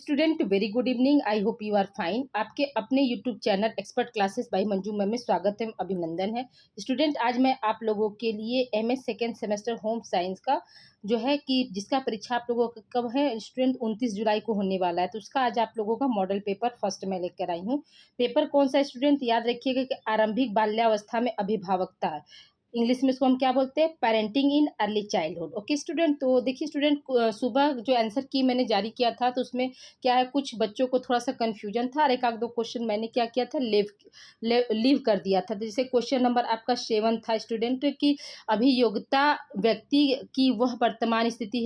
Student very good evening. I hope you are fine. आपके अपने YouTube channel expert classes by Manju ma'am में स्वागत है, अभिनंदन है। स्टूडेंट आज मैं आप लोगों के लिए MS second semester home science का जो है कि जिसका परीक्षा आप लोगों का कब है स्टूडेंट 29 जुलाई को होने वाला है, तो उसका आज आप लोगों का मॉडल पेपर फर्स्ट में लेकर आई हूँ। पेपर कौन सा स्टूडेंट याद रखिएगा कि आरंभिक बाल्यावस्था में अभिभावकता है। इंग्लिश में इसको हम क्या बोलते हैं, parenting in early childhood. Okay student, तो देखिए स्टूडेंट, सुबह जो आंसर की मैंने जारी किया था तो उसमें क्या है, कुछ बच्चों को थोड़ा सा कन्फ्यूजन था और एक आध दो क्वेश्चन मैंने क्या किया था, लीव कर दिया था। तो जैसे क्वेश्चन नंबर आपका 7 था स्टूडेंट की अभियोग्यता व्यक्ति की वह वर्तमान स्थिति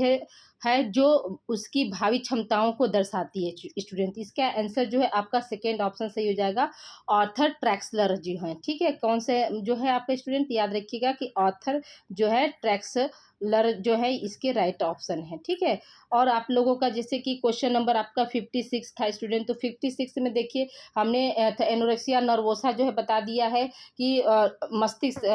है जो उसकी भावी क्षमताओं को दर्शाती है। स्टूडेंट इसका आंसर जो है आपका सेकेंड ऑप्शन सही हो जाएगा, ऑथर ट्रैक्सलर जी हैं। ठीक है, कौन से जो है आपका स्टूडेंट याद रखिएगा कि ऑथर जो है ट्रैक्सलर जो है इसके राइट ऑप्शन है। ठीक है, और आप लोगों का जैसे कि क्वेश्चन नंबर आपका 56 था स्टूडेंट, तो 56 में देखिए हमने एनोरेक्सिया नर्वोसा जो है बता दिया है कि मस्तिष्क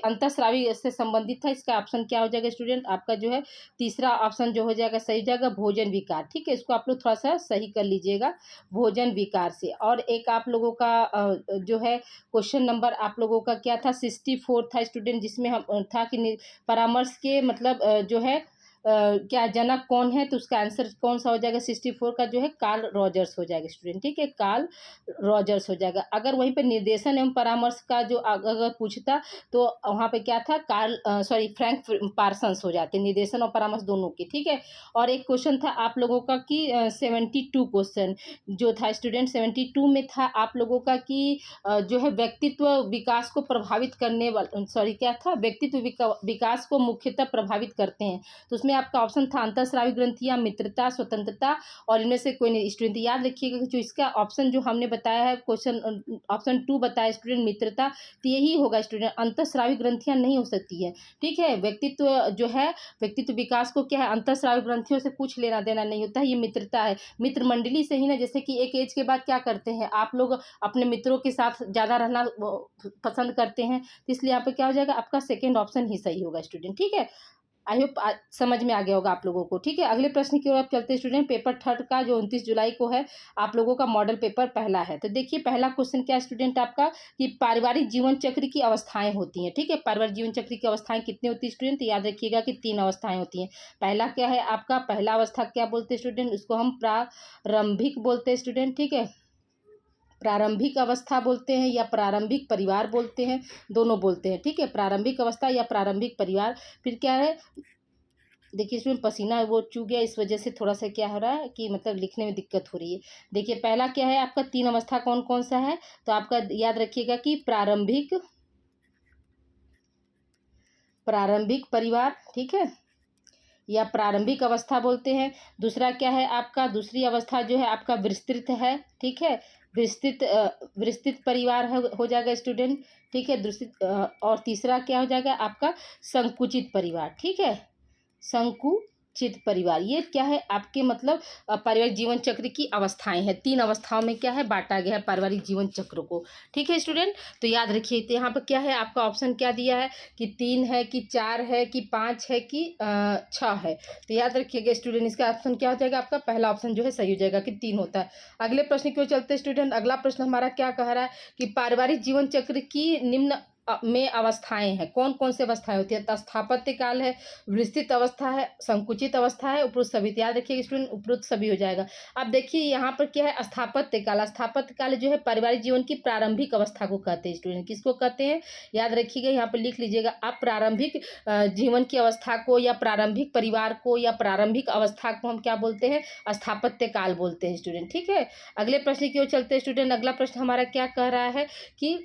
अंतःस्रावी से संबंधित था। इसका ऑप्शन क्या हो जाएगा स्टूडेंट, आपका जो है तीसरा ऑप्शन जो हो जाएगा सही हो जाएगा भोजन विकार। ठीक है, इसको आप लोग थोड़ा सा सही कर लीजिएगा, भोजन विकार से। और एक आप लोगों का जो है क्वेश्चन नंबर आप लोगों का क्या था, 64 था स्टूडेंट, जिसमें हम था कि परामर्श के मतलब जो है क्या जनक कौन है, तो उसका आंसर कौन सा हो जाएगा 64 का जो है कार्ल रॉजर्स हो जाएगा स्टूडेंट। ठीक है, कार्ल रॉजर्स हो जाएगा। अगर वहीं पे निर्देशन एवं परामर्श का जो अगर पूछता तो वहाँ पे क्या था, फ्रैंक पार्सन्स हो जाते, निर्देशन और परामर्श दोनों के। ठीक है, और एक क्वेश्चन था आप लोगों का कि 72 क्वेश्चन जो था स्टूडेंट, 72 में था आप लोगों का कि जो है व्यक्तित्व विकास को प्रभावित करने वाला क्या था, व्यक्तित्व विकास को मुख्यतः प्रभावित करते हैं। तो उसमें आपका ऑप्शन था अंतःस्रावी ग्रंथियां, मित्रता, स्वतंत्रता, और इनमें से कोई नहीं। स्टूडेंट याद रखिएगा कि जो इसका ऑप्शन जो हमने बताया है क्वेश्चन ऑप्शन 2 बताया स्टूडेंट मित्रता, तो यही होगा स्टूडेंट, अंतःस्रावी ग्रंथियां नहीं हो सकती है। ठीक है, व्यक्तित्व जो है व्यक्तित्व विकास को क्या है, अंतःस्रावी ग्रंथियों से कुछ लेना देना नहीं होता है, ये मित्रता है। मित्र मंडली से ही ना, जैसे कि एक एज के बाद क्या करते हैं आप लोग, अपने मित्रों के साथ ज़्यादा रहना पसंद करते हैं, तो इसलिए यहाँ पे क्या हो जाएगा आपका सेकेंड ऑप्शन ही सही होगा स्टूडेंट। ठीक है, आई होप समझ में आ गया होगा आप लोगों को। ठीक है, अगले प्रश्न की ओर आप चलते स्टूडेंट। पेपर थर्ड का जो 29 जुलाई को है आप लोगों का मॉडल पेपर पहला है। तो देखिए पहला क्वेश्चन क्या स्टूडेंट आपका कि पारिवारिक जीवन चक्र की अवस्थाएं होती हैं। ठीक है, पारिवारिक जीवन चक्र की अवस्थाएं कितनी होती है स्टूडेंट, याद रखिएगा कि 3 अवस्थाएं होती हैं। पहला क्या है आपका, पहला अवस्था क्या बोलते हैं स्टूडेंट, उसको हम प्रारंभिक बोलते हैं स्टूडेंट। ठीक है, प्रारंभिक अवस्था बोलते हैं या प्रारंभिक परिवार बोलते हैं, दोनों बोलते हैं। ठीक है, प्रारंभिक अवस्था या प्रारंभिक परिवार। फिर क्या है, देखिए इसमें पसीना वो चूक गया, इस वजह से थोड़ा सा क्या हो रहा है कि मतलब लिखने में दिक्कत हो रही है। देखिए पहला क्या है आपका, 3 अवस्था कौन कौन सा है, तो आपका याद रखिएगा कि प्रारंभिक परिवार। ठीक है, या प्रारंभिक अवस्था बोलते हैं। दूसरा क्या है आपका, दूसरी अवस्था जो है आपका विस्तृत है। ठीक है, विस्तृत परिवार हो जाएगा स्टूडेंट। ठीक है, और तीसरा क्या हो जाएगा आपका संकुचित परिवार। ठीक है, संकुचित परिवार, ये क्या है आपके मतलब पारिवारिक जीवन चक्र की अवस्थाएं हैं। 3 अवस्थाओं में क्या है बांटा गया है पारिवारिक जीवन चक्र को। ठीक है स्टूडेंट, तो याद रखिए, तो यहाँ पर क्या है आपका ऑप्शन क्या दिया है कि 3 है कि 4 है कि 5 है कि 6 है। तो याद रखिएगा स्टूडेंट, इसका ऑप्शन क्या हो जाएगा आपका, पहला ऑप्शन जो है सही हो जाएगा कि 3 होता है। अगले प्रश्न की ओर चलते स्टूडेंट। अगला प्रश्न हमारा क्या कह रहा है कि पारिवारिक जीवन चक्र की निम्न में अवस्थाएं हैं, कौन कौन सी अवस्थाएं होती है, तो स्थापत्य काल है, विस्तृत अवस्था है, संकुचित अवस्था है, उपरोक्त सभी। तो याद रखिए स्टूडेंट उपरोक्त सभी हो जाएगा। अब देखिए यहाँ पर क्या है स्थापत्य काल, स्थापत्य काल जो है पारिवारिक जीवन की प्रारंभिक अवस्था को कहते हैं स्टूडेंट। किसको कहते हैं, याद रखिएगा, यहाँ पर लिख लीजिएगा आप, प्रारंभिक जीवन की अवस्था को या प्रारंभिक परिवार को या प्रारंभिक अवस्था को हम क्या बोलते हैं, स्थापत्य काल बोलते हैं स्टूडेंट। ठीक है, अगले प्रश्न की ओर चलते हैं स्टूडेंट। अगला प्रश्न हमारा क्या कह रहा है कि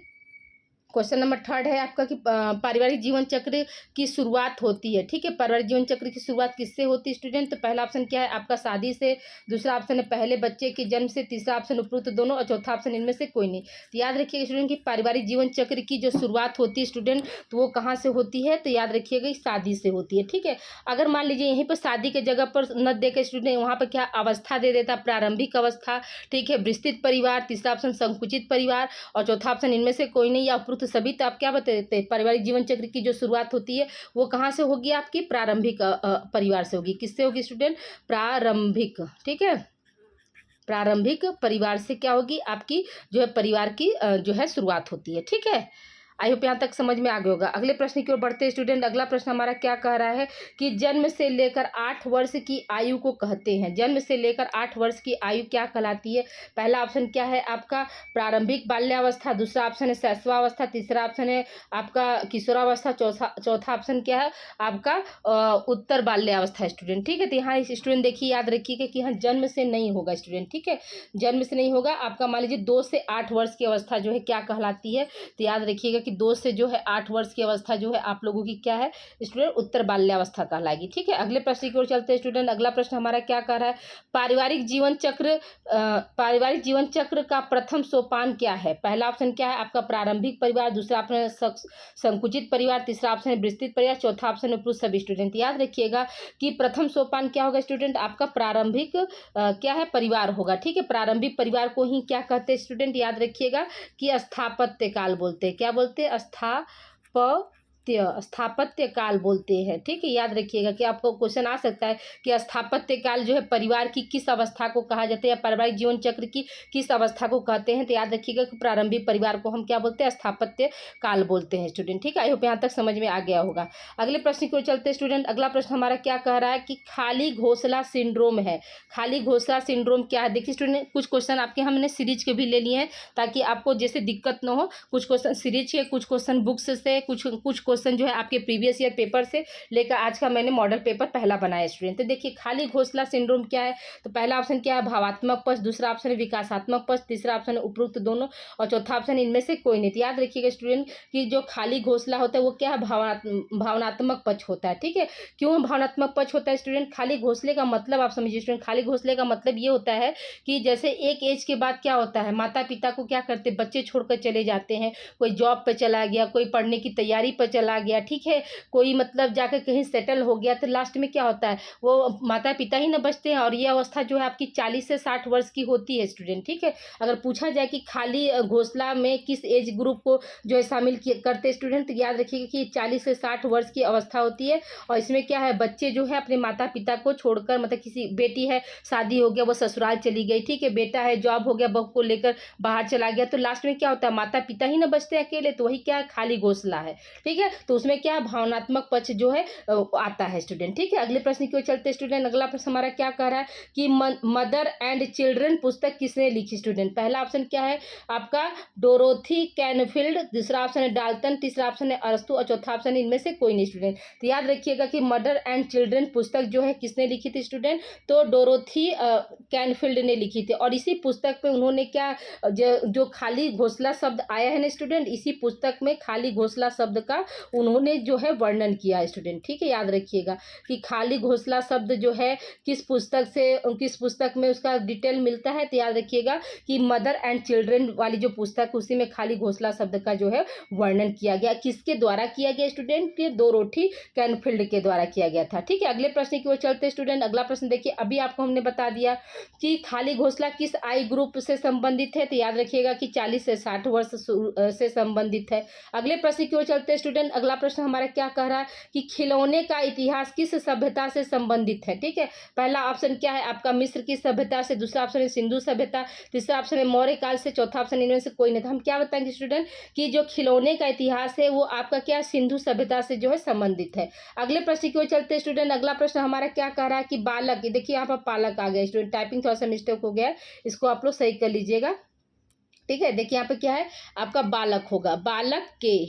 क्वेश्चन नंबर 3 है आपका कि पारिवारिक जीवन चक्र की शुरुआत होती है। ठीक है, पारिवारिक जीवन चक्र की शुरुआत किससे होती है स्टूडेंट, तो पहला ऑप्शन क्या है आपका शादी से, दूसरा ऑप्शन है पहले बच्चे के जन्म से, तीसरा ऑप्शन उपरोक्त दोनों, और चौथा ऑप्शन इनमें से कोई नहीं। तो याद रखिएगा स्टूडेंट कि पारिवारिक जीवन चक्र की जो शुरुआत होती है स्टूडेंट, तो वो कहाँ से होती है, तो याद रखिएगा शादी से होती है। ठीक है, अगर मान लीजिए यहीं पर शादी के जगह पर न देकर स्टूडेंट वहाँ पर क्या अवस्था दे देता, प्रारंभिक अवस्था। ठीक है, विस्तृत परिवार, तीसरा ऑप्शन संकुचित परिवार, और चौथा ऑप्शन इनमें से कोई नहीं या उपरोक्त सभी, तो आप क्या बता देते हैं, पारिवारिक जीवन चक्र की जो शुरुआत होती है वो कहाँ से होगी आपकी, प्रारंभिक परिवार से होगी। किससे होगी स्टूडेंट, प्रारंभिक। ठीक है, प्रारंभिक परिवार से क्या होगी, आपकी जो है परिवार की जो है शुरुआत होती है। ठीक है, आई होप यहाँ तक समझ में आ गया होगा। अगले प्रश्न की ओर बढ़ते हैं स्टूडेंट। अगला प्रश्न हमारा क्या कह रहा है कि जन्म से लेकर 8 वर्ष की आयु को कहते हैं। जन्म से लेकर 8 वर्ष की आयु क्या कहलाती है? पहला ऑप्शन क्या है आपका प्रारंभिक बाल्यावस्था, दूसरा ऑप्शन है शैशवावस्था, तीसरा ऑप्शन है आपका किशोरावस्था, चौथा ऑप्शन क्या है आपका उत्तर बाल्यावस्था स्टूडेंट। ठीक है, तो यहाँ स्टूडेंट देखिए याद रखिएगा कि यहाँ जन्म से नहीं होगा स्टूडेंट। ठीक है, जन्म से नहीं होगा आपका। मान लीजिए 2 से 8 वर्ष की अवस्था जो है क्या कहलाती है, तो याद रखिएगा कि 2 से जो है 8 वर्ष की अवस्था जो है आप लोगों की क्या है स्टूडेंट, उत्तर बाल्यावस्था कहलाएगी। ठीक है, अगले प्रश्न की ओर चलते हैं स्टूडेंट। अगला प्रश्न हमारा क्या कह रहा है, पारिवारिक जीवन चक्र का प्रथम सोपान क्या है? पहला ऑप्शन क्या है आपका प्रारंभिक परिवार, दूसरा ऑप्शन है संकुचित परिवार, तीसरा ऑप्शन है विस्तृत परिवार, चौथा ऑप्शन है पुरुष सभी स्टूडेंट। याद रखिएगा कि प्रथम सोपान क्या होगा स्टूडेंट, आपका प्रारंभिक क्या है परिवार होगा। ठीक है, प्रारंभिक परिवार को ही क्या कहते हैं स्टूडेंट, याद रखिएगा कि स्थापत्य काल बोलते हैं। क्या बोलते हैं? स्थापत्य काल बोलते हैं। ठीक है, याद रखिएगा कि आपको क्वेश्चन आ सकता है कि स्थापत्य काल जो है परिवार की किस अवस्था को कहा जाता है, या पारिवारिक जीवन चक्र की किस अवस्था को कहते हैं। तो याद रखिएगा कि प्रारंभिक परिवार को हम क्या बोलते हैं, स्थापत्य काल बोलते हैं स्टूडेंट। ठीक है, आई होप यहाँ तक समझ में आ गया होगा। अगले प्रश्न की ओर चलते हैं स्टूडेंट। अगला प्रश्न हमारा क्या कह रहा है कि खाली घोंसला सिंड्रोम है। खाली घोंसला सिंड्रोम क्या है? देखिए स्टूडेंट, कुछ क्वेश्चन आपके हमने सीरीज के भी ले लिए हैं ताकि आपको जैसे दिक्कत न हो। कुछ क्वेश्चन सीरीज के, कुछ क्वेश्चन बुक्स से, कुछ क्वेश्चन जो है आपके प्रीवियस ईयर पेपर से लेकर आज का मैंने मॉडल पेपर पहला बनाया स्टूडेंट। तो देखिए खाली घोंसला सिंड्रोम क्या है, तो पहला ऑप्शन क्या है भावात्मक पक्ष, दूसरा ऑप्शन है विकासात्मक पक्ष, तीसरा ऑप्शन है उपरोक्त दोनों, और चौथा ऑप्शन इनमें से कोई नहीं। तो याद रखिएगा स्टूडेंट कि जो खाली घोंसला होता है वो क्या है, भावनात्मक पक्ष होता है। ठीक है, क्यों भावनात्मक पक्ष होता है स्टूडेंट? खाली घोंसले का मतलब आप समझिए स्टूडेंट, खाली घोंसले का मतलब ये होता है कि जैसे एक एज के बाद क्या होता है, माता पिता को क्या करते, बच्चे छोड़कर चले जाते हैं, कोई जॉब पे चला गया, कोई पढ़ने की तैयारी पर चला गया, ठीक है, कोई मतलब जाकर कहीं सेटल हो गया, तो लास्ट में क्या होता है वो माता पिता ही न बचते हैं। और ये अवस्था जो है आपकी 40 से 60 वर्ष की होती है स्टूडेंट। ठीक है, अगर पूछा जाए कि खाली घोंसला में किस एज ग्रुप को जो है शामिल करते स्टूडेंट, तो याद रखिएगा कि 40 से 60 वर्ष की अवस्था होती है। और इसमें क्या है, बच्चे जो है अपने माता पिता को छोड़कर, मतलब किसी बेटी है शादी हो गया वो ससुराल चली गई, ठीक है, बेटा है जॉब हो गया बहू को लेकर बाहर चला गया, तो लास्ट में क्या होता है माता पिता ही न बचते अकेले, तो वही क्या है खाली घोंसला है। ठीक है, तो उसमें क्या है भावनात्मक पक्ष जो है आता है स्टूडेंट। ठीक है, अगले प्रश्न की ओर चलते स्टूडेंट। अगला प्रश्न हमारा क्या कह रहा है कि मदर एंड चिल्ड्रन पुस्तक किसने लिखी स्टूडेंट? पहला ऑप्शन क्या है आपका डोरोथी कैनफील्ड, दूसरा ऑप्शन है डाल्टन, तीसरा ऑप्शन है अरस्तु, और चौथा ऑप्शन है इनमें से कोई नहीं स्टूडेंट। तो याद रखिएगा कि मदर एंड चिल्ड्रन पुस्तक जो है किसने लिखी थी स्टूडेंट, तो डोरोथी कैनफील्ड ने लिखी थी। और इसी पुस्तक पे उन्होंने क्या जो खाली घोंसला शब्द आया है ना स्टूडेंट, इसी पुस्तक में खाली घोंसला शब्द का उन्होंने जो है वर्णन किया स्टूडेंट। ठीक है, याद रखिएगा कि खाली घोंसला शब्द जो है किस पुस्तक में उसका डिटेल मिलता है, तो याद रखिएगा कि मदर एंड चिल्ड्रन वाली जो पुस्तक उसी में खाली घोंसला शब्द का जो है वर्णन किया गया। किसके द्वारा किया गया स्टूडेंट, के डोरोथी कैनफील्ड के द्वारा किया गया था। ठीक है, अगले प्रश्न की ओर चलते स्टूडेंट। अगला प्रश्न देखिए, अभी आपको हमने बता दिया कि खाली घोंसला किस आयु ग्रुप से संबंधित है, तो याद रखिएगा कि 40 से 60 वर्ष से संबंधित है। अगले प्रश्न की ओर चलते स्टूडेंट। अगला प्रश्न हमारा क्या कह रहा है कि खिलौने का इतिहास किस सभ्यता से संबंधित है? ठीक है, पहला ऑप्शन क्या है आपका मिस्र की सभ्यता से, दूसरा ऑप्शन है सिंधु सभ्यता, तीसरा ऑप्शन है मौर्य काल से, चौथा ऑप्शन इनमें से कोई नहीं। तो हम क्या बताएंगे स्टूडेंट कि जो खिलौने का इतिहास है वो आपका क्या सिंधु सभ्यता से जो है संबंधित है। अगले प्रश्न की ओर चलते स्टूडेंट। अगला प्रश्न हमारा क्या कह रहा है कि बालक, देखिए यहाँ पर पालक आ गया स्टूडेंट, टाइपिंग थोड़ा सा मिस्टेक हो गया, इसको आप लोग सही कर लीजिएगा। ठीक है, देखिए यहाँ पे क्या है आपका बालक होगा, बालक के,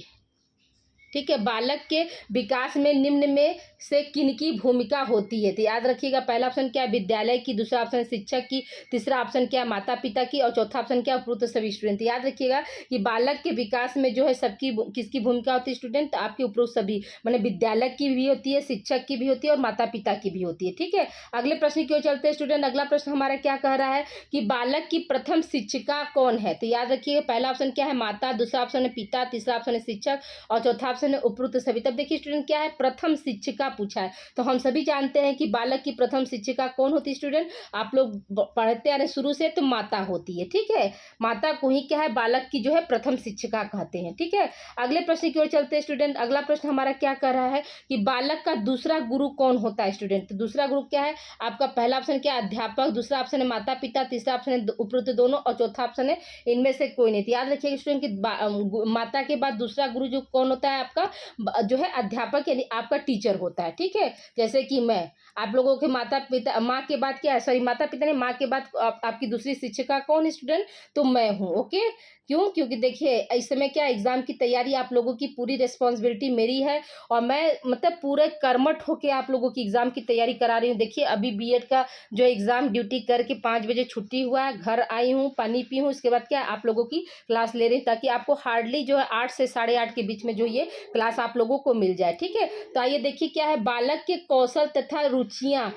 ठीक है, बालक के विकास में निम्न में से किनकी भूमिका होती है? तो याद रखिएगा पहला ऑप्शन क्या है विद्यालय की, दूसरा ऑप्शन शिक्षक की, तीसरा ऑप्शन क्या है माता पिता की, और चौथा ऑप्शन क्या है उपरोक्त सभी स्टूडेंट। याद रखिएगा कि बालक के विकास में जो है सबकी किसकी भूमिका होती है स्टूडेंट, तो आपकी उपरोक्त सभी, माने विद्यालय की भी होती है, शिक्षक की भी होती है और माता पिता की भी होती है। ठीक है, अगले प्रश्न की ओर चलते हैं स्टूडेंट। अगला प्रश्न हमारा क्या कह रहा है कि बालक की प्रथम शिक्षिका कौन है? तो याद रखिएगा पहला ऑप्शन क्या है माता, दूसरा ऑप्शन है पिता, तीसरा ऑप्शन है शिक्षक, और चौथा ऑप्शन है उपरोक्त सभी। तब देखिए स्टूडेंट क्या है, प्रथम शिक्षिका पूछा है, तो हम सभी जानते हैं कि बालक की प्रथम शिक्षिका कौन होती है स्टूडेंट, आप लोग पढ़ते आ रहे शुरू से, तो माता होती है। ठीक है, माता को ही क्या है बालक की जो है प्रथम शिक्षिका कहते हैं। ठीक है, अगले प्रश्न की ओर चलते हैं स्टूडेंट। अगला प्रश्न हमारा क्या कर रहा है कि बालक का दूसरा गुरु कौन होता है स्टूडेंट। तो दूसरा गुरु क्या है आपका, पहला ऑप्शन क्या है अध्यापक, दूसरा ऑप्शन है माता पिता, तीसरा ऑप्शन है उपरोक्त दोनों, और चौथा ऑप्शन है इनमें से कोई नहीं। तो याद रखिएगा स्टूडेंट कि माता के बाद दूसरा गुरु जो कौन होता है आपका जो है अध्यापक, यानी आपका टीचर होता है। ठीक है, जैसे कि मैं आप लोगों के माता पिता, माँ के बाद क्या है, सॉरी माता पिता ने, माँ के बाद आपकी दूसरी शिक्षिका कौन है स्टूडेंट, तो मैं हूँ। ओके, क्यों, क्योंकि देखिए इस समय क्या एग्जाम की तैयारी आप लोगों की पूरी रिस्पॉन्सिबिलिटी मेरी है, और मैं मतलब पूरे कर्मठ होके आप लोगों की एग्जाम की तैयारी करा रही हूँ। देखिए अभी बीएड का जो एग्जाम ड्यूटी करके 5 बजे छुट्टी हुआ है, घर आई हूँ, पानी पी हूँ, इसके बाद क्या आप लोगों की क्लास ले रही हूँ, ताकि आपको हार्डली जो है 8 से 8:30 के बीच में जो ये क्लास आप लोगों को मिल जाए। ठीक है, तो आइए देखिए क्या है, बालक के कौशल तथा रुचियाँ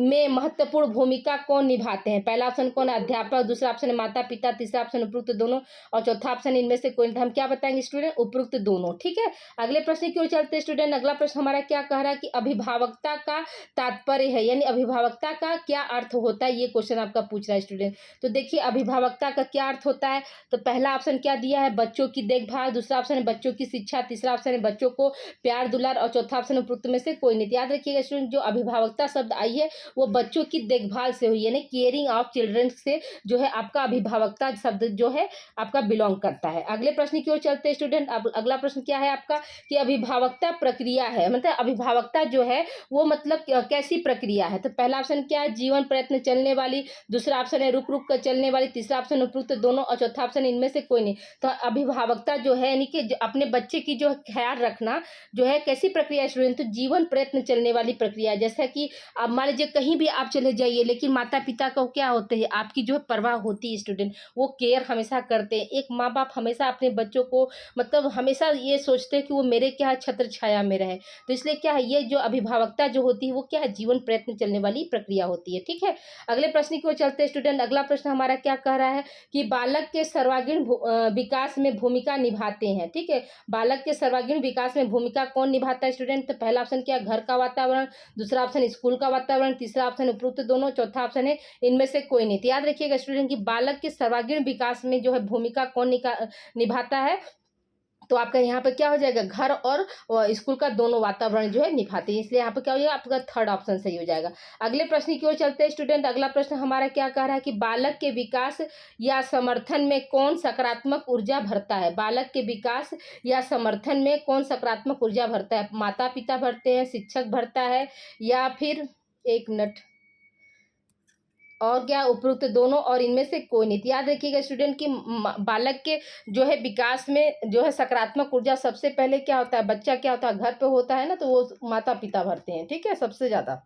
में महत्वपूर्ण भूमिका कौन निभाते हैं। पहला ऑप्शन कौन है अध्यापक, दूसरा ऑप्शन है माता पिता, तीसरा ऑप्शन उपरोक्त दोनों, और चौथा ऑप्शन इनमें से कोई नहीं। हम क्या बताएंगे स्टूडेंट, उपरोक्त दोनों। ठीक है, अगले प्रश्न की ओर चलते हैं स्टूडेंट। अगला प्रश्न हमारा क्या कह रहा है कि अभिभावकता का तात्पर्य है, यानी अभिभावकता का क्या अर्थ होता है, ये क्वेश्चन आपका पूछ रहा है स्टूडेंट। तो देखिए अभिभावकता का क्या अर्थ होता है, तो पहला ऑप्शन क्या दिया है बच्चों की देखभाल, दूसरा ऑप्शन है बच्चों की शिक्षा, तीसरा ऑप्शन है बच्चों को प्यार दुलार, और चौथा ऑप्शन उपरोक्त में से कोई नहीं। याद रखिएगा स्टूडेंट, जो अभिभावकता शब्द आई है वो बच्चों की देखभाल से हुई, यानी केयरिंग ऑफ चिल्ड्रन से जो है आपका अभिभावकता शब्द जो है आपका बिलोंग करता है। अगले प्रश्न की ओर चलते हैं स्टूडेंट। अब अगला प्रश्न क्या है आपका कि अभिभावकता प्रक्रिया है, मतलब अभिभावकता जो है वो मतलब कैसी प्रक्रिया है। तो पहला ऑप्शन क्या है जीवन प्रयत्न चलने वाली, दूसरा ऑप्शन है रुक रुक कर चलने वाली, तीसरा ऑप्शन उपरोक्त दोनों, और चौथा ऑप्शन इनमें से कोई नहीं। तो अभिभावकता जो है यानी कि अपने बच्चे की जो ख्याल रखना जो है कैसी प्रक्रिया स्टूडेंट, तो जीवन प्रयत्न चलने वाली प्रक्रिया। जैसा कि अब मान लीजिए कहीं भी आप चले जाइए, लेकिन माता पिता को क्या होते हैं आपकी जो है परवाह होती है स्टूडेंट, वो केयर हमेशा करते हैं। एक माँ बाप हमेशा अपने बच्चों को मतलब हमेशा ये सोचते हैं कि वो मेरे क्या है छत्र छाया में रहे। तो इसलिए क्या है ये जो अभिभावकता जो होती है वो क्या है जीवन प्रयत्न चलने वाली प्रक्रिया होती है। ठीक है, अगले प्रश्न की ओर चलते हैं स्टूडेंट। अगला प्रश्न हमारा क्या कह रहा है कि बालक के सर्वांगीण विकास में भूमिका निभाते हैं। ठीक है, बालक के सर्वांगीण विकास में भूमिका कौन निभाता है स्टूडेंट, तो पहला ऑप्शन क्या घर का वातावरण, दूसरा ऑप्शन स्कूल का वातावरण, तीसरा ऑप्शन उपरोक्त दोनों, चौथा ऑप्शन है इनमें से कोई नहीं। तो याद रखिएगा स्टूडेंट कि बालक के सर्वांगीण विकास में जो है भूमिका कौन निभाता है, तो आपका यहाँ पे क्या हो जाएगा घर और स्कूल का दोनों वातावरण जो है निभाते हैं, इसलिए यहाँ पे क्या हो जाएगा आपका थर्ड ऑप्शन सही हो जाएगा। अगले प्रश्न की ओर चलते हैं स्टूडेंट। अगला प्रश्न हमारा क्या कह रहा है कि बालक के विकास या समर्थन में कौन सकारात्मक ऊर्जा भरता है। बालक के विकास या समर्थन में कौन सकारात्मक ऊर्जा भरता है, माता पिता भरते हैं, शिक्षक भरता है, या फिर एक मिनट और क्या उपरोक्त दोनों, और इनमें से कोई नहीं। तो याद रखिएगा स्टूडेंट कि बालक के जो है विकास में जो है सकारात्मक ऊर्जा सबसे पहले क्या होता है, बच्चा क्या होता है घर पे होता है ना, तो वो माता पिता भरते हैं। ठीक है, सबसे ज्यादा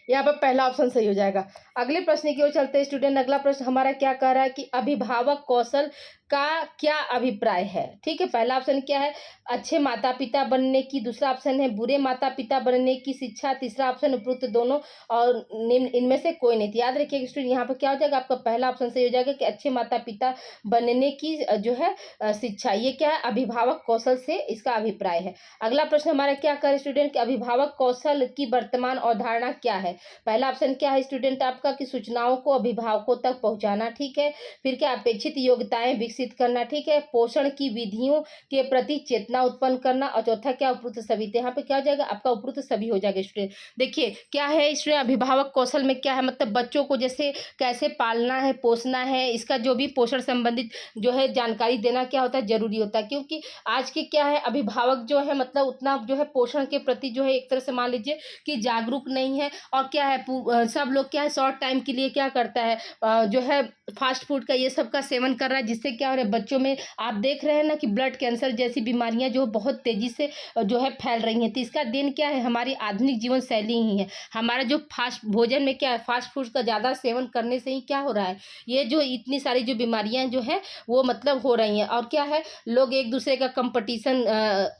यहाँ पर पहला ऑप्शन सही हो जाएगा। अगले प्रश्न की ओर चलते हैं स्टूडेंट। अगला प्रश्न हमारा क्या कह रहा है कि अभिभावक कौशल का क्या अभिप्राय है। ठीक है, पहला ऑप्शन क्या है अच्छे माता पिता बनने की, दूसरा ऑप्शन है बुरे माता पिता बनने की शिक्षा, तीसरा ऑप्शन उपरोक्त दोनों, और इनमें से कोई नहीं। याद रखिएगा स्टूडेंट यहाँ पर क्या हो जाएगा आपका पहला ऑप्शन सही हो जाएगा कि अच्छे माता पिता बनने की जो है शिक्षा, ये क्या है अभिभावक कौशल से इसका अभिप्राय है। अगला प्रश्न हमारा क्या करे स्टूडेंट कि अभिभावक कौशल की वर्तमान अवधारणा क्या है। पहला ऑप्शन क्या है स्टूडेंट आपका कि सूचनाओं को अभिभावकों तक पहुंचाना। ठीक है, फिर क्या अपेक्षित योग्यताएं विकसित करना। ठीक है, पोषण की विधियों के प्रति चेतना उत्पन्न करना, और चौथा क्या उपरोक्त सभी। तो यहाँ पे क्या हो जाएगा आपका उपरोक्त सभी हो जाएगा स्टूडेंट। देखिए क्या है स्टूडेंट अभिभावक कौशल में क्या है मतलब बच्चों को जैसे कैसे पालना है पोसना है, इसका जो भी पोषण संबंधित जो है जानकारी देना क्या होता है जरूरी होता है, क्योंकि आज के क्या है अभिभावक जो है मतलब उतना जो है पोषण के प्रति जो है एक तरह से मान लीजिए कि जागरूक नहीं है, और क्या है सब लोग क्या है शॉर्ट टाइम के लिए क्या करता है जो है फास्ट फूड का ये सब का सेवन कर रहा है, जिससे क्या हो रहा है बच्चों में आप देख रहे हैं ना कि ब्लड कैंसर जैसी बीमारियां जो बहुत तेजी से जो है फैल रही हैं। तो इसका देन क्या है हमारी आधुनिक जीवन शैली ही है। हमारा जो फास्ट भोजन में क्या है फास्ट फूड का ज़्यादा सेवन करने से ही क्या हो रहा है ये जो इतनी सारी जो बीमारियां जो है वो मतलब हो रही हैं। और क्या है लोग एक दूसरे का कंपटीशन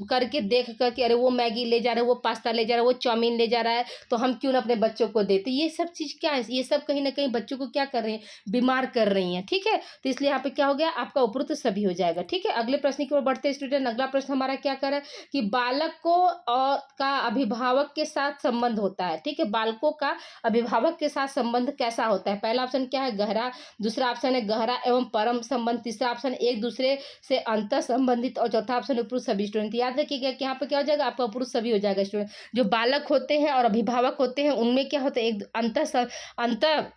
करके देख कर के अरे वो मैगी ले जा रहा है, वो पास्ता ले जा रहा है, वो चाउमीन ले जा रहा है, तो हम क्यों ना अपने बच्चों को देते। ये सब चीज़ क्या है ये सब कहीं ना कहीं बच्चों को क्या कर रही हैं बीमार कर रही हैं। ठीक है, तो इसलिए यहाँ पे क्या हो गया आप आपका उपरोक्त सभी हो जाएगा। ठीक है, अगले प्रश्न की ओर बढ़ते हैं स्टूडेंट। अगला प्रश्न हमारा क्या कर रहा है कि बालक को और का अभिभावक के साथ संबंध होता है। ठीक है, बालकों का अभिभावक के साथ संबंध कैसा होता है? पहला ऑप्शन क्या है, गहरा। दूसरा ऑप्शन है गहरा एवं परम संबंध। तीसरा ऑप्शन एक दूसरे से अंतर संबंधित। और चौथा ऑप्शन उपरोक्त सभी। स्टूडेंट याद रखिएगा कि यहाँ पर क्या हो जाएगा, आपका उपरोक्त सभी हो जाएगा स्टूडेंट। जो बालक होते हैं और अभिभावक होते हैं उनमें क्या होता है, एक अंतर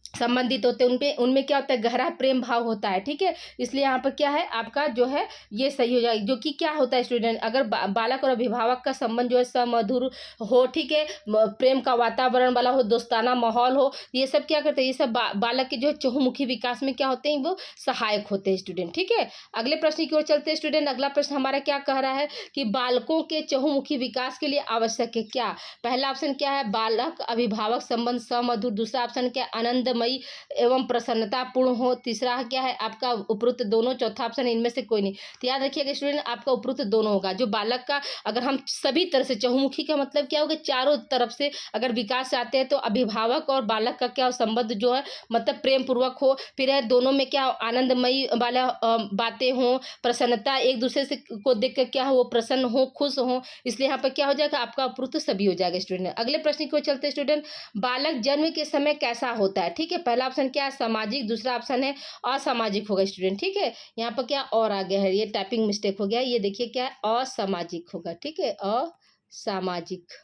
संबंधित होते हैं, उनमें क्या होता है, गहरा प्रेम भाव होता है। ठीक है, इसलिए यहाँ पर क्या है, आपका जो है ये सही हो जाएगा। जो कि क्या होता है स्टूडेंट, अगर बालक और अभिभावक का संबंध जो है समधुर हो, ठीक है, प्रेम का वातावरण वाला हो, दोस्ताना माहौल हो, ये सब क्या करते हैं, ये सब बालक के जो है चहुमुखी विकास में क्या होते हैं, वो सहायक होते हैं स्टूडेंट। ठीक है, अगले प्रश्न की ओर चलते हैं स्टूडेंट। अगला प्रश्न हमारा क्या कह रहा है कि बालकों के चहुमुखी विकास के लिए आवश्यक है क्या? पहला ऑप्शन क्या है, बालक अभिभावक संबंध समधुर। दूसरा ऑप्शन क्या है, आनंदमयी एवं प्रसन्नतापूर्ण हो। तीसरा क्या है आपका उपरोक्त दोनों। चौथा ऑप्शन इनमें से कोई नहीं। तो याद रखिएगा स्टूडेंट, आपका उपरोक्त दोनों होगा। जो बालक का अगर हम सभी तरह से, चहुमुखी का मतलब क्या होगा, चारों तरफ से अगर विकास चाहते हैं तो अभिभावक और बालक का क्या संबंध जो है मतलब प्रेम पूर्वक हो। फिर है दोनों में क्या आनंदमयी वाला बातें हों, प्रसन्नता, एक दूसरे से को देख कर क्या हो वो प्रसन्न हो, खुश हो। इसलिए यहाँ पर क्या हो जाएगा, आपका उपरोक्त सभी हो जाएगा स्टूडेंट। अगले प्रश्न को चलते स्टूडेंट। बालक जन्म के समय कैसा होता है? ठीक है, पहला ऑप्शन क्या है, सामाजिक। दूसरा ऑप्शन है असामाजिक होगा स्टूडेंट। ठीक है, यहाँ पर क्या और आ गया है, ये टाइपिंग मिस्टेक हो गया, ये देखिए क्या है, असामाजिक होगा। ठीक है, असामाजिक,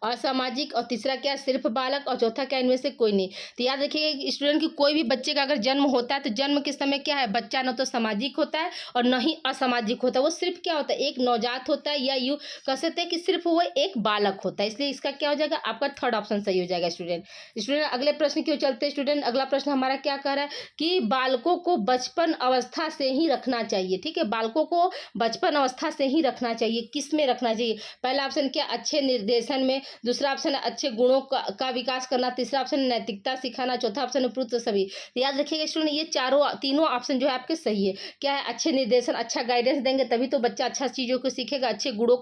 असामाजिक। और तीसरा क्या है, सिर्फ बालक। और चौथा क्या, इनमें से कोई नहीं। तो याद रखिएगा स्टूडेंट कि कोई भी बच्चे का अगर जन्म होता है तो जन्म के समय क्या है, बच्चा न तो सामाजिक होता है और न ही असामाजिक होता है। वो सिर्फ क्या होता है, एक नवजात होता है, या यूँ कह सकते हैं कि सिर्फ वो एक बालक होता है। इसलिए इसका क्या हो जाएगा, आपका थर्ड ऑप्शन सही हो जाएगा स्टूडेंट। अगले प्रश्न की ओर चलते हैं स्टूडेंट। अगला प्रश्न हमारा क्या कह रहा है कि बालकों को बचपन अवस्था से ही रखना चाहिए। ठीक है, बालकों को बचपन अवस्था से ही रखना चाहिए। किस में रखना चाहिए? पहला ऑप्शन क्या, अच्छे निर्देशन में। दूसरा ऑप्शन है अच्छे गुणों का विकास करना। तीसरा ऑप्शन नैतिकता सिखाना। चौथा ऑप्शन है उपरोक्त सभी। तो याद रखिएगा स्टूडेंट, ये तीनों ऑप्शन जो है आपके सही है। क्या है, अच्छे निर्देशन, अच्छा गाइडेंस देंगे तभी तो बच्चा अच्छा चीज़ों को सीखेगा। अच्छे गुणों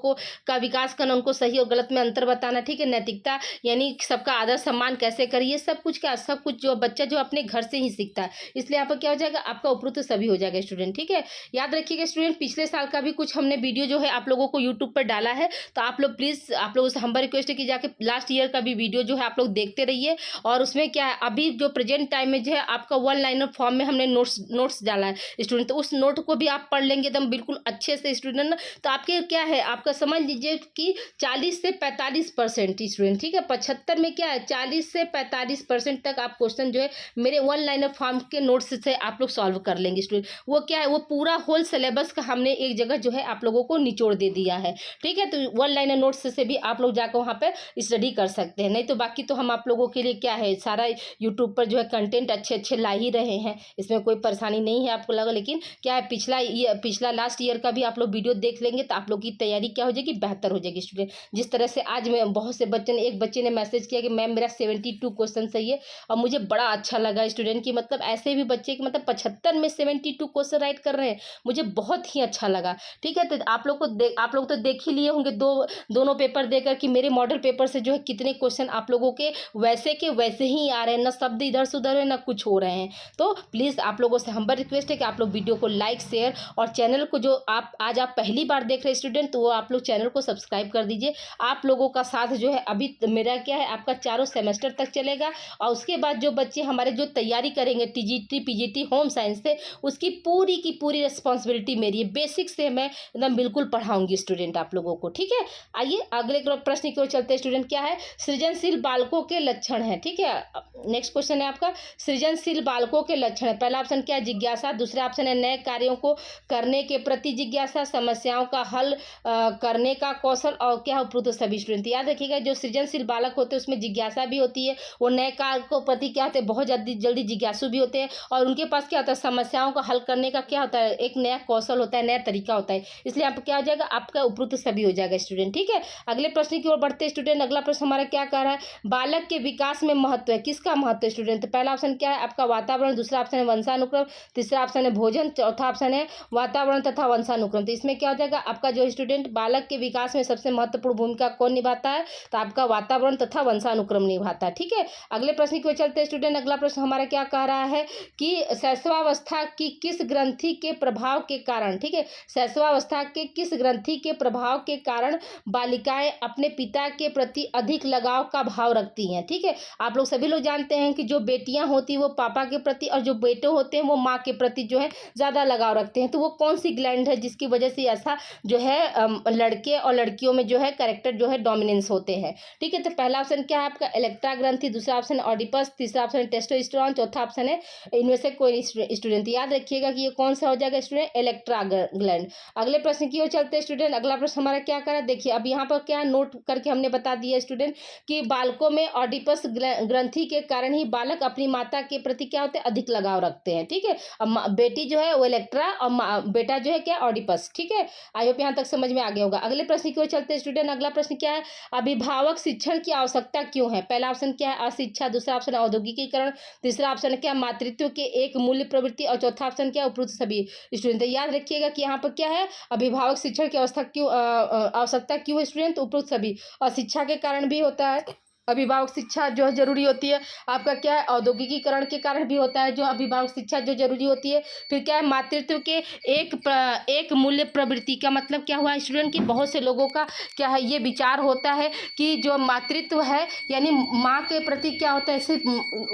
का विकास करना, उनको सही और गलत में अंतर बताना। ठीक है, नैतिकता यानी सबका आदर सम्मान कैसे करिए, सब कुछ जो बच्चा जो अपने घर से ही सीखता है। इसलिए यहाँ पर क्या हो जाएगा, आपका उपरोक्त सभी हो जाएगा स्टूडेंट। ठीक है, याद रखिएगा स्टूडेंट, पिछले साल का भी कुछ हमने वीडियो जो है आप लोगों को यूट्यूब पर डाला है, तो आप लोग प्लीज़, आप लोगों से हमारी रिक्वेस्ट है कि जाके लास्ट ईयर का भी वीडियो जो है आप लोग देखते रहिए। और उसमें क्या है, अभी जो प्रेजेंट टाइम में जो है आपका वन लाइनर फॉर्म में हमने नोट्स डाला है स्टूडेंट, तो उस नोट को भी आप पढ़ लेंगे एकदम बिल्कुल अच्छे से स्टूडेंट। तो आपके क्या है, आपका समझ लीजिए कि 40 से 45% स्टूडेंट। ठीक है, 75 में क्या है, 40 से 45% तक आप क्वेश्चन जो है मेरे वन लाइनर फॉर्म के नोट्स से आप लोग सॉल्व कर लेंगे स्टूडेंट। वो क्या है, वो पूरा होल सिलेबस का हमने एक जगह जो है आप लोगों को निचोड़ दे दिया है। ठीक है, तो वन लाइनर नोट्स से भी आप लोग जाकर वहाँ पे स्टडी कर सकते हैं। नहीं तो बाकी तो हम आप लोगों के लिए क्या है, सारा यूट्यूब पर जो है कंटेंट अच्छे ला ही रहे हैं, इसमें कोई परेशानी नहीं है आपको लगा। लेकिन क्या है, पिछला लास्ट ईयर का भी आप लोग वीडियो देख लेंगे तो आप लोग की तैयारी क्या हो जाएगी, बेहतर हो जाएगी स्टूडेंट। जिस तरह से आज मैं बहुत से एक बच्चे ने मैसेज किया कि मैम मेरा 72 क्वेश्चन सही है, और मुझे बड़ा अच्छा लगा स्टूडेंट की, मतलब ऐसे भी बच्चे की मतलब 75 में 72 क्वेश्चन राइट कर रहे हैं, मुझे बहुत ही अच्छा लगा। ठीक है, तो आप लोग तो देख ही लिए होंगे दोनों पेपर देकर कि मेरे मॉडल पेपर से जो है कितने क्वेश्चन आप लोगों के वैसे ही आ रहे हैं, ना शब्द इधर से उधर है ना कुछ हो रहे हैं। तो प्लीज़ आप लोगों से हमारी रिक्वेस्ट है कि आप लोग वीडियो को लाइक शेयर और चैनल को जो आज आप पहली बार देख रहे हैं स्टूडेंट, तो वो आप लोग चैनल को सब्सक्राइब कर दीजिए। आप लोगों का साथ जो है अभी मेरा क्या है, आपका चारों सेमेस्टर तक चलेगा, और उसके बाद जो बच्चे हमारे जो तैयारी करेंगे टीजीटी पीजीटी होम साइंस से, उसकी पूरी की पूरी रिस्पॉन्सिबिलिटी मेरी है। बेसिक से मैं एकदम बिल्कुल पढ़ाऊंगी स्टूडेंट आप लोगों को। ठीक है, आइए अगले प्रश्न की ओर चलते हैं स्टूडेंट। क्या है, सृजनशील बालकों के लक्षण है। ठीक है, नेक्स्ट क्वेश्चन है आपका, सृजनशील बालकों के लक्षण है। पहला ऑप्शन क्या है, जिज्ञासा। दूसरा ऑप्शन है नए कार्यों को करने के प्रति जिज्ञासा, समस्याओं का हल करने का कौशल, और क्या उपरोक्त सभी स्टूडेंट। याद रखिएगा जो सृजनशील बालक होते हैं उसमें जिज्ञासा भी होती है, वो नए कार्य को प्रति क्या होते हैं, बहुत जल्दी जिज्ञासु भी होते हैं, और उनके पास क्या होता है, समस्याओं का हल करने का क्या होता है, एक नया कौशल होता है, नया तरीका होता है। इसलिए आप क्या हो जाएगा, आपका उपरोक्त सभी हो जाएगा स्टूडेंट। ठीक है, अगले प्रश्न की ओर बढ़ते हैं स्टूडेंट, अगला प्रश्न हमारा क्या कह रहा है, बालक के विकास में महत्व है, किसका महत्व है स्टूडेंट। तो पहला ऑप्शन क्या है आपका वातावरण, दूसरा ऑप्शन है वंशानुक्रम, तीसरा ऑप्शन है भोजन, चौथा ऑप्शन है वातावरण तथा वंशानुक्रम। तो इसमें क्या हो जाएगा आपका जो स्टूडेंट बालक के विकास में सबसे महत्वपूर्ण भूमिका कौन निभाता है, तो आपका वातावरण तथा वंशानुक्रम निभाता है। ठीक है, अगले प्रश्न की ओर चलते हैं स्टूडेंट, अगला प्रश्न हमारा क्या कह रहा है कि शैशवावस्था की किस ग्रंथि के प्रभाव के कारण, ठीक है, शैशवावस्था के किस ग्रंथि के प्रभाव के कारण बालिकाएं अपने पिता के प्रति अधिक लगाव का भाव रखती हैं। ठीक है, आप लोग सभी लोग जानते हैं कि जो बेटियां होती हैं वो पापा के प्रति और जो बेटे होते हैं वो माँ के प्रति जो है ज़्यादा लगाव रखते हैं। तो वो कौन सी ग्लैंड है जिसकी वजह से ऐसा जो है लड़के और लड़कियों में जो है कैरेक्टर जो है डोमिनेंस होते हैं। ठीक है, तो पहला ऑप्शन क्या है आपका इलेक्ट्रा ग्रंथि, दूसरा ऑप्शन ऑडिपस, तीसरा ऑप्शन टेस्टोस्टेरोन, चौथा ऑप्शन है इनमें से कोई स्टूडेंट। याद रखिएगा कि ये कौन सा हो जाएगा स्टूडेंट, इलेक्ट्रा ग्लैंड। अगले प्रश्न की ओर चलते हैं स्टूडेंट, अगला प्रश्न हमारा क्या करा, देखिए अब यहाँ पर क्या नोट करके हमने बता दिया स्टूडेंट कि बालकों में ऑडिपस ग्रंथि के कारण ही बालक अपनी माता के प्रति क्या होते हैं, अधिक लगाव रखते हैं। ठीक है, अब बेटी जो है वो इलेक्ट्रा और बेटा जो है क्या ऑडिपस। ठीक है, आई होप यहाँ तक समझ में आ गया होगा। अगले प्रश्न की ओर चलते हैं स्टूडेंट, अगला प्रश्न क्या है, अभिभावक शिक्षण की आवश्यकता क्यों है। पहला ऑप्शन क्या है अशिक्षा, दूसरा ऑप्शन है औद्योगिकीकरण, तीसरा ऑप्शन क्या है मातृत्व के एक मूल्य प्रवृत्ति और चौथा ऑप्शन क्या है उपरोक्त सभी। स्टूडेंट याद रखिएगा कि यहाँ पर क्या है अभिभावक शिक्षण की आवश्यकता क्यों है स्टूडेंट, तो उपरोक्त सभी। और शिक्षा के कारण भी होता है, अभिभावक शिक्षा जो है जरूरी होती है। आपका क्या है औद्योगिकीकरण के कारण भी होता है जो अभिभावक शिक्षा जो जरूरी होती है। फिर क्या है मातृत्व के एक मूल्य प्रवृत्ति का मतलब क्या हुआ स्टूडेंट कि बहुत से लोगों का क्या है ये विचार होता है कि जो मातृत्व है यानी माँ के प्रति क्या होता है, सिर्फ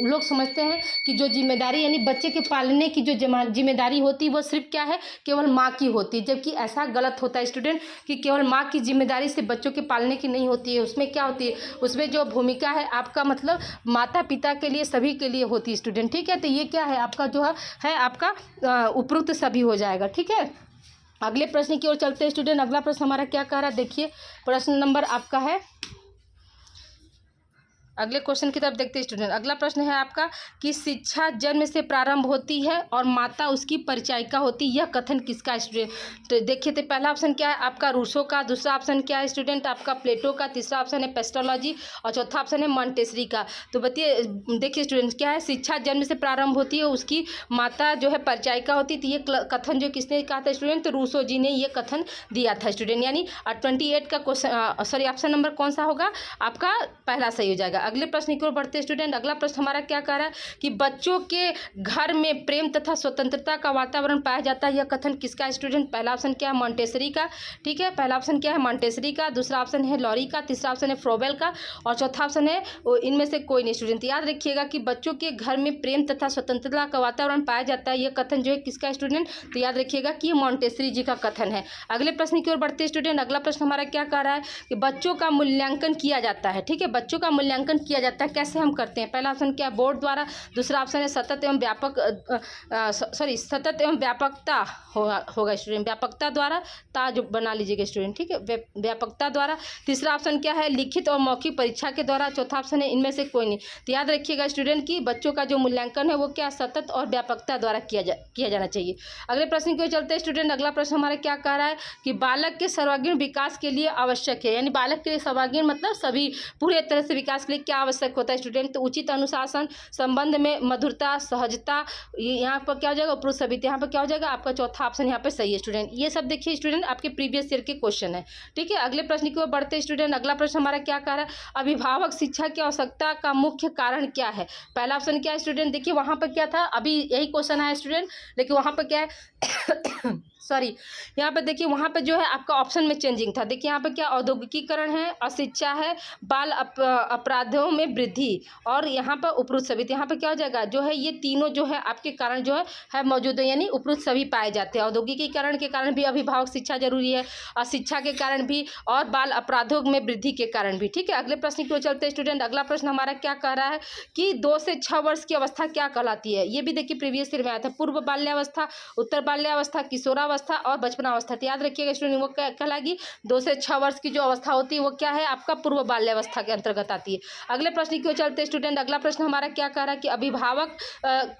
लोग समझते हैं कि जो जिम्मेदारी यानी बच्चे के पालने की जो जिम्मेदारी होती है वो सिर्फ क्या है केवल माँ की होती है, जबकि ऐसा गलत होता है स्टूडेंट कि केवल माँ की जिम्मेदारी से बच्चों के पालने की नहीं होती है। उसमें क्या होती है, उसमें जो भूमिका है आपका मतलब माता पिता के लिए सभी के लिए होती है स्टूडेंट। ठीक है, तो ये क्या है आपका जो है आपका उपरोक्त सभी हो जाएगा। ठीक है, अगले प्रश्न की ओर चलते हैं स्टूडेंट, अगला प्रश्न हमारा क्या कह रहा है, देखिए प्रश्न नंबर आपका है, अगले क्वेश्चन की तरफ देखते हैं स्टूडेंट। अगला प्रश्न है आपका कि शिक्षा जन्म से प्रारंभ होती है और माता उसकी परिचायिका होती है, यह कथन किसका स्टूडेंट। तो देखिए तो पहला ऑप्शन क्या है आपका रूसो का, दूसरा ऑप्शन क्या है स्टूडेंट आपका प्लेटो का, तीसरा ऑप्शन है पेस्टोलॉजी और चौथा ऑप्शन है मॉन्टेसरी का। तो देखिए स्टूडेंट क्या है शिक्षा जन्म से प्रारंभ होती है उसकी माता जो है परिचायिका होती थी, ये कथन जो किसने कहा था स्टूडेंट, तो रूसो जी ने ये कथन दिया था स्टूडेंट। यानी 28 का क्वेश्चन सॉरी ऑप्शन नंबर कौन सा होगा आपका पहला सही हो जाएगा। अगले प्रश्न की ओर बढ़ते स्टूडेंट, अगला प्रश्न हमारा क्या कह रहा है कि बच्चों के घर में प्रेम तथा स्वतंत्रता का वातावरण पाया जाता है, यह कथन किसका स्टूडेंट। पहला ऑप्शन क्या है मॉन्टेसरी का, ठीक है, पहला ऑप्शन क्या है मॉन्टेसरी का, दूसरा ऑप्शन है लॉरी का, तीसरा ऑप्शन है फ्रोबेल का और चौथा ऑप्शन है इनमें से कोई नहीं स्टूडेंट। याद रखिएगा कि बच्चों के घर में प्रेम तथा स्वतंत्रता का वातावरण पाया जाता है, यह कथन जो है किसका स्टूडेंट, तो याद रखिएगा कि ये मॉन्टेसरी जी का कथन है। अगले प्रश्न की ओर बढ़ते स्टूडेंट, अगला प्रश्न हमारा क्या कह रहा है कि बच्चों का मूल्यांकन किया जाता है। ठीक है, बच्चों का मूल्यांकन किया जाता है, कैसे हम करते हैं। पहला ऑप्शन क्या है बोर्ड द्वारा, दूसरा ऑप्शन है सतत एवं व्यापकता होगा स्टूडेंट, व्यापकता द्वारा ता जो बना लीजिएगा स्टूडेंट। ठीक है, व्यापकता द्वारा, तीसरा ऑप्शन क्या है लिखित और मौखिक परीक्षा के द्वारा, चौथा ऑप्शन है इनमें से कोई नहीं। तो याद रखिएगा स्टूडेंट कि बच्चों का जो मूल्यांकन है वो क्या सतत और व्यापकता द्वारा किया जाना चाहिए। अगले प्रश्न की ओर चलते हैं स्टूडेंट, अगला प्रश्न हमारा क्या कह रहा है कि बालक के सर्वांगीण विकास के लिए आवश्यक है, यानी बालक के लिए सर्वांगीण मतलब सभी पूरे तरह से विकास के लिए क्या आवश्यक होता है स्टूडेंट, तो उचित अनुशासन, संबंध में मधुरता, सहजता, यहाँ पर क्या हो जाएगा उपरोक्त सभी, यहाँ पर क्या हो जाएगा आपका चौथा ऑप्शन यहाँ पे सही है स्टूडेंट। ये सब देखिए स्टूडेंट आपके प्रीवियस ईयर के क्वेश्चन है। ठीक है, अगले प्रश्न की ओर बढ़ते स्टूडेंट, अगला प्रश्न हमारा क्या कह रहा है अभिभावक शिक्षा की आवश्यकता का मुख्य कारण क्या है। पहला ऑप्शन क्या है स्टूडेंट, देखिए वहाँ पर क्या था, अभी यही क्वेश्चन आया स्टूडेंट, लेकिन वहाँ पर क्या है सॉरी यहाँ पर देखिए वहाँ पर जो है आपका ऑप्शन में चेंजिंग था। देखिए यहाँ पर क्या औद्योगिकीकरण है, अशिक्षा है, बाल अपराधों में वृद्धि और यहाँ पर उपरोक्त सभी। यहाँ पर क्या हो जाएगा जो है ये तीनों जो है आपके कारण जो है मौजूद है, यानी उपरोक्त सभी पाए जाते हैं। औद्योगिकीकरण के कारण भी अभिभावक शिक्षा जरूरी है, अशिक्षा के कारण भी और बाल अपराधों में वृद्धि के कारण भी। ठीक है, अगले प्रश्न की ओर चलते स्टूडेंट, अगला प्रश्न हमारा क्या कह रहा है कि 2 से 6 वर्ष की अवस्था क्या कहलाती है। ये भी देखिए प्रीवियस ईयर में आया था, पूर्व बाल्यावस्था, उत्तर बाल्यावस्था, किशोरावस्था और बचपनावस्था। तो याद रखिएगा स्टूडेंट वो कहलाएगी 2 से 6 वर्ष की जो अवस्था होती है वो क्या है आपका पूर्व बाल्यावस्था के अंतर्गत आती है। अगले प्रश्न की ओर चलते स्टूडेंट। अगला प्रश्न हमारा क्या कह रहा है कि अभिभावक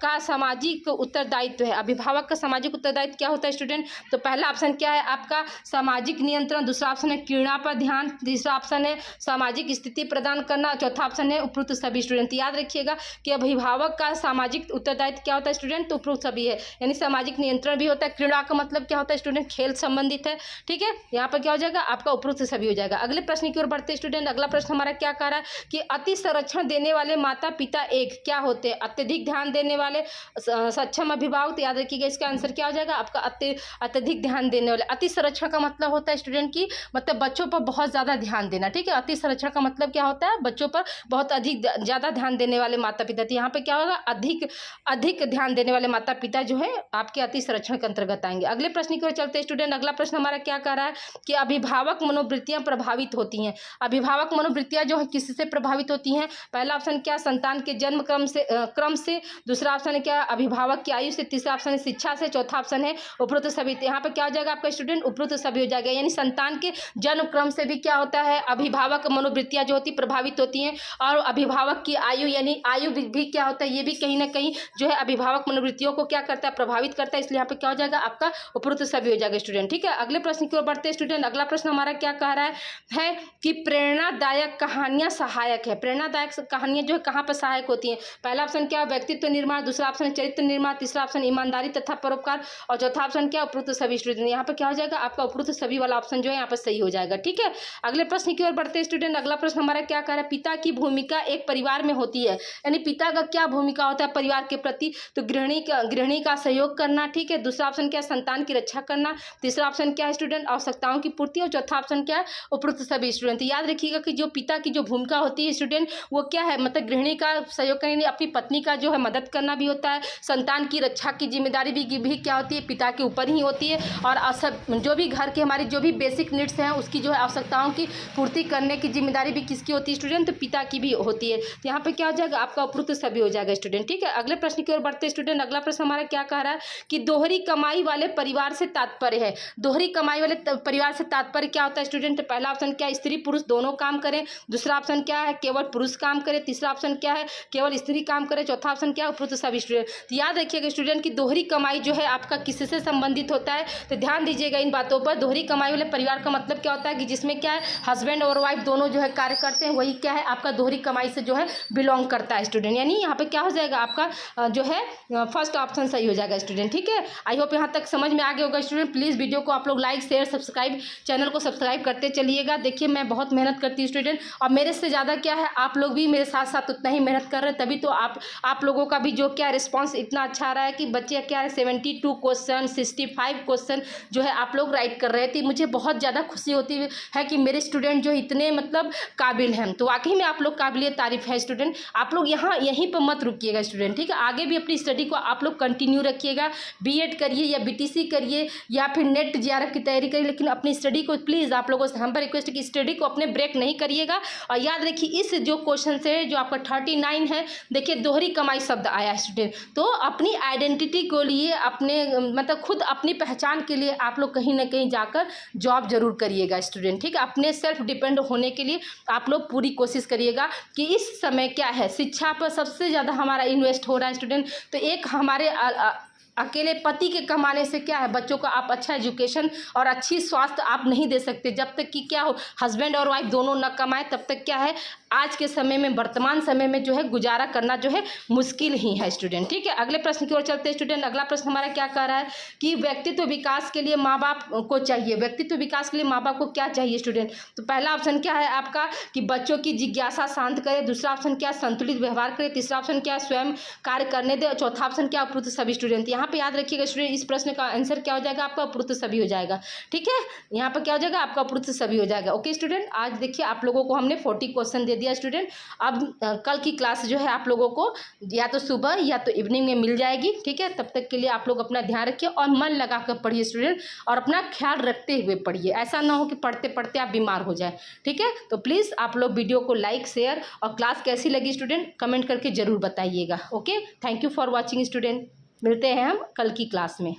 का सामाजिक उत्तरदायित्व है। अभिभावक का सामाजिक उत्तरदायित्व क्या होता है स्टूडेंट? तो पहला ऑप्शन क्या है आपका सामाजिक नियंत्रण, दूसरा ऑप्शन है क्रीड़ा पर ध्यान, तीसरा ऑप्शन है सामाजिक स्थिति प्रदान करना, चौथा ऑप्शन है उपरोक्त सभी। स्टूडेंट याद रखिएगा कि अभिभावक का सामाजिक उत्तरदायित्व क्या होता है स्टूडेंट? तो उपरोक्त सभी है, यानी सामाजिक नियंत्रण भी होता है। क्रीड़ा का मतलब क्या होता है स्टूडेंट? खेल संबंधित है। ठीक है, यहाँ पर क्या हो जाएगा आपका उपरोक्त सभी हो जाएगा। अगले प्रश्न की ओर बढ़ते स्टूडेंट। अगला प्रश्न हमारा क्या कह रहा है कि अति संरक्षण देने वाले माता पिता एक क्या होते हैं? अत्यधिक ध्यान देने वाले सक्षम अभिभावक। तो याद रखिएगा इसका आंसर क्या हो जाएगा आपका अत्यधिक ध्यान देने वाले। अति संरक्षण का मतलब होता है स्टूडेंट की मतलब बच्चों पर बहुत ज़्यादा ध्यान देना। ठीक है, अति संरक्षण का मतलब क्या होता है? बच्चों पर बहुत अधिक ज़्यादा ध्यान देने वाले माता पिता। तो यहाँ पे क्या होगा अधिक ध्यान देने वाले माता पिता जो है आपके अति संरक्षण के अंतर्गत आएंगे। अगले प्रश्न की ओर चलते स्टूडेंट। अगला प्रश्न हमारा क्या कह रहा है कि अभिभावक मनोवृत्तियां प्रभावित होती हैं। अभिभावक मनोवृत्तियां जो है किससे प्रभावित होती हैं? पहला ऑप्शन क्या संतान के जन्म क्रम से, दूसरा ऑप्शन है क्या अभिभावक की आयु से, तीसरा ऑप्शन है शिक्षा से, चौथा ऑप्शन है उपरोक्त सभी। यहाँ पे क्या हो जाएगा आपका स्टूडेंट? उपरोक्त सभी हो जाएगा, यानी संतान के जन्म क्रम से भी क्या होता है अभिभावक मनोवृत्तियां जो होती प्रभावित होती हैं, और अभिभावक की आयु यानी आयु भी क्या होता है ये भी कहीं ना कहीं जो है अभिभावक मनोवृत्तियों को क्या करता है प्रभावित करता है। इसलिए यहाँ पे क्या हो जाएगा आपका उपरोक्त सभी हो जाएगा स्टूडेंट। ठीक है, अगले प्रश्न की ओर बढ़ते हैं स्टूडेंट। अगला प्रश्न हमारा क्या कह रहा है कि प्रेरणादायक कहानियां सहायक है। प्रेरणादायक कहानियां जो है कहाँ पर सहायक होती हैं? पहला ऑप्शन क्या व्यक्तित्व निर्माण, दूसरा ऑप्शन चरित्र निर्माण, तीसरा ऑप्शन ईमानदारी तथा परोपकार, और चौथा ऑप्शन क्या उपरोक्त सभी। स्टूडेंट यहाँ पे क्या हो जाएगा आपका उपरोक्त सभी वाला ऑप्शन जो है यहाँ पर सही हो जाएगा। ठीक है, अगले प्रश्न की ओर बढ़ते हैं स्टूडेंट। अगला प्रश्न हमारा क्या कह रहा है पिता की भूमिका एक परिवार में होती है, यानी पिता का क्या भूमिका होता है परिवार के प्रति? तो गृहिणी का सहयोग करना। ठीक है, दूसरा ऑप्शन क्या है संतान की रक्षा करना, तीसरा ऑप्शन क्या है स्टूडेंट आवश्यकताओं की पूर्ति, और चौथा ऑप्शन क्या है उपरोक्त सभी। स्टूडेंट याद रखिएगा कि जो पिता की जो भूमिका होती है स्टूडेंट वो क्या है मतलब गृहिणी का सहयोग करने, अपनी पत्नी का जो है मदद करना भी होता है। संतान की रक्षा की जिम्मेदारी भी क्या होती है पिता के ऊपर ही होती है, और जो भी घर के हमारी जो भी बेसिक नीड्स हैं उसकी जो है आवश्यकताओं की पूर्ति करने की जिम्मेदारी भी किसकी होती है स्टूडेंट? तो पिता की भी होती है। तो यहाँ पे क्या हो जाएगा आपका उपरोक्त सभी हो जाएगा स्टूडेंट। ठीक है, अगले प्रश्न की ओर बढ़ते स्टूडेंट। अगला प्रश्न हमारा क्या कह रहा है कि दोहरी कमाई वाले परिवार से तात्पर्य है। दोहरी कमाई वाले परिवार से तात्पर्य क्या होता है स्टूडेंट? पहला ऑप्शन क्या है स्त्री पुरुष दोनों काम करें, दूसरा ऑप्शन क्या है केवल पुरुष काम करे, तीसरा ऑप्शन क्या है केवल स्त्री काम करे, चौथा ऑप्शन क्या है उपरोक्त सभी। स्टूडेंट तो याद रखिएगा स्टूडेंट की दोहरी कमाई जो है आपका किससे संबंधित होता है? तो ध्यान दीजिएगा इन बातों पर। दोहरी कमाई वाले परिवार का मतलब क्या होता है कि जिसमें क्या है हस्बैंड और वाइफ दोनों जो है कार्य करते हैं, वही क्या है आपका दोहरी कमाई से जो है बिलोंग करता है स्टूडेंट। यानी यहाँ पे क्या हो जाएगा आपका जो है फर्स्ट ऑप्शन सही हो जाएगा स्टूडेंट। ठीक है, आई होप यहाँ तक समझ में आ गया होगा स्टूडेंट। प्लीज़ वीडियो को आप लोग लाइक शेयर सब्सक्राइब चैनल को सब्सक्राइब करते चलिएगा। देखिए मैं बहुत मेहनत करती हूँ स्टूडेंट, और मेरे से ज़्यादा क्या है आप लोग भी मेरे साथ साथ उतना ही मेहनत कर रहे हैं, तभी तो आप लोगों का भी जो क्या रिस्पांस इतना अच्छा आ रहा है कि बच्चे क्या है 72 क्वेश्चन 65 क्वेश्चन जो है आप लोग राइट कर रहे थे। मुझे बहुत ज़्यादा खुशी होती है कि मेरे स्टूडेंट जो इतने मतलब काबिल हैं। तो वाकई में आप लोग काबिलियत तारीफ है स्टूडेंट। आप लोग यहीं पर मत रुकिएगा स्टूडेंट। ठीक है, आगे भी अपनी स्टडी को आप लोग कंटिन्यू रखिएगा। बीएड करिए या बीटीसी करिए या फिर नेट जेआरएफ की तैयारी करिए, लेकिन अपनी स्टडी को प्लीज़ आप लोगों से हम पर रिक्वेस्ट की स्टडी को अपने ब्रेक नहीं करिएगा। और याद रखिए इस जो क्वेश्चन से जो आपका 39 है देखिए दोहरी कमाई शब्द आया स्टूडेंट। तो अपनी आइडेंटिटी को लिए अपने मतलब खुद अपनी पहचान के लिए आप लोग कहीं ना कहीं जाकर जॉब जरूर करिएगा स्टूडेंट। ठीक है, अपने सेल्फ डिपेंड होने के लिए आप लोग पूरी कोशिश करिएगा कि इस समय क्या है शिक्षा पर सबसे ज़्यादा हमारा इन्वेस्ट हो रहा है स्टूडेंट। तो एक हमारे अकेले पति के कमाने से क्या है बच्चों को आप अच्छा एजुकेशन और अच्छी स्वास्थ्य आप नहीं दे सकते जब तक कि क्या हो हस्बैंड और वाइफ दोनों न कमाए, तब तक क्या है आज के समय में वर्तमान समय में जो है गुजारा करना जो है मुश्किल ही है स्टूडेंट। ठीक है, अगले प्रश्न की ओर चलते हैं स्टूडेंट। अगला प्रश्न हमारा क्या कह रहा है कि व्यक्तित्व विकास के लिए माँ बाप को चाहिए। व्यक्तित्व विकास के लिए माँ बाप को क्या चाहिए स्टूडेंट? तो पहला ऑप्शन क्या है आपका कि बच्चों की जिज्ञासा शांत करे, दूसरा ऑप्शन क्या संतुलित व्यवहार करे, तीसरा ऑप्शन क्या स्वयं कार्य करने दे, और चौथा ऑप्शन क्या उपरोक्त सभी। स्टूडेंट यहाँ पे याद रखिएगा स्टूडेंट इस प्रश्न का आंसर क्या हो जाएगा आपका उपरोक्त सभी हो जाएगा। ठीक है, यहाँ पर क्या हो जाएगा आपका उपरोक्त सभी हो जाएगा। ओके स्टूडेंट, आज देखिए आप लोगों को हमने 40 क्वेश्चन दे दिया स्टूडेंट। अब कल की क्लास जो है आप लोगों को या तो सुबह या तो इवनिंग में मिल जाएगी। ठीक है, तब तक के लिए आप लोग अपना ध्यान रखिए और मन लगा कर पढ़िए स्टूडेंट, और अपना ख्याल रखते हुए पढ़िए। ऐसा ना हो कि पढ़ते पढ़ते आप बीमार हो जाए। ठीक है, तो प्लीज़ आप लोग वीडियो को लाइक शेयर और क्लास कैसी लगी स्टूडेंट कमेंट करके ज़रूर बताइएगा। Okay, thank you for watching student. मिलते हैं हम कल की क्लास में।